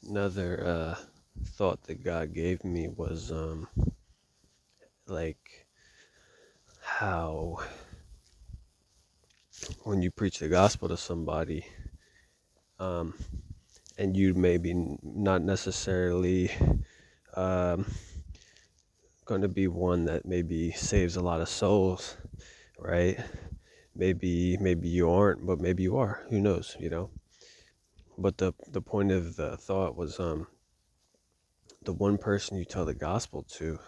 Another thought that God gave me was like how when you preach the gospel to somebody, um, and you maybe not necessarily um, going to be one that maybe saves a lot of souls, right? Maybe you aren't, but maybe you are. Who knows? But the point of the thought was the one person you tell the gospel to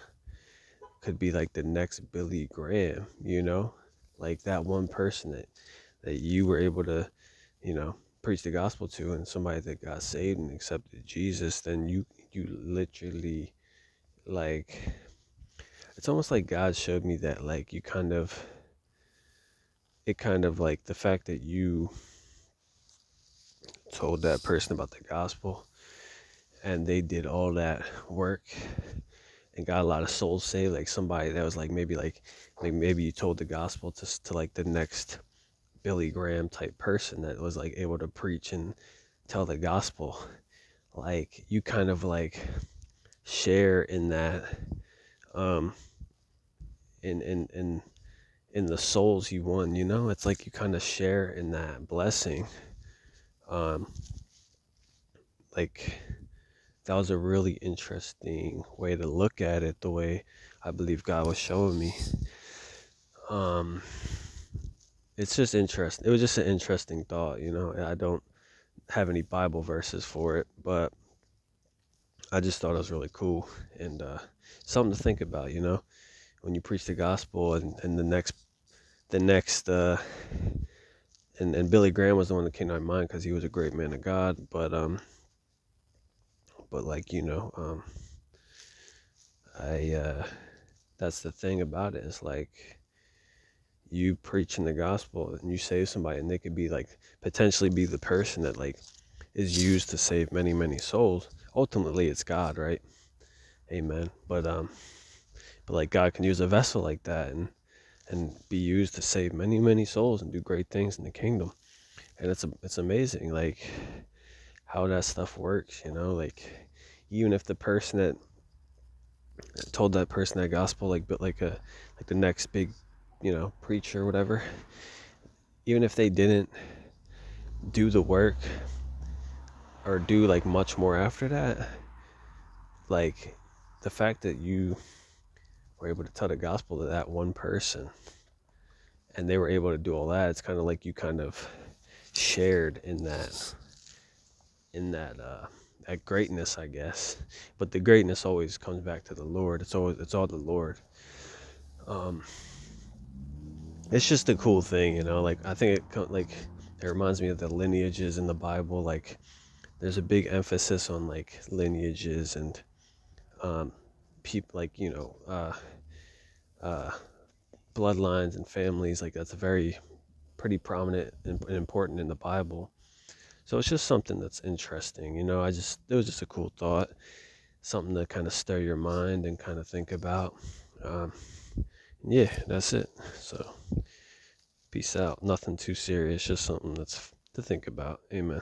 could be like the next Billy Graham. Like that one person that you were able to, preach the gospel to, and somebody that got saved and accepted Jesus, then you literally, like, it's almost like God showed me that, like, it kind of like the fact that you told that person about the gospel and they did all that work and got a lot of souls saved, like somebody that was like maybe you told the gospel to like the next Billy Graham type person that was like able to preach and tell the gospel. Like you kind of like share in that, um in in the souls you won. It's like you kind of share in that blessing. um like that was a really interesting way to look at it, the way I believe God was showing me. um it's just interesting. It was just an interesting thought. I don't have any Bible verses for it, but I just thought it was really cool and something to think about. When you preach the gospel and the next and Billy Graham was the one that came to my mind because he was a great man of God. But like I that's the thing about it. Is like you preaching the gospel and you save somebody, and they could be like potentially be the person that like is used to save many many souls. Ultimately, it's God, right? Amen. But like God can use a vessel like that and be used to save many many souls and do great things in the kingdom. And it's amazing, like how that stuff works. Like even if the person that told that person that gospel, like, but like the next big preacher or whatever, even if they didn't do the work or do like much more after that, like the fact that you were able to tell the gospel to that one person and they were able to do all that, it's kind of like you kind of shared in that greatness, I guess. But the greatness always comes back to the Lord. It's all the Lord. um it's just a cool thing. Like I think it reminds me of the lineages in the Bible. Like there's a big emphasis on like lineages and um people, like uh bloodlines and families. Like that's a very pretty prominent and important in the Bible. So it's just something that's interesting. It was just a cool thought, something to kind of stir your mind and kind of think about. um yeah, that's it. So peace out. Nothing too serious, just something that's to think about. Amen.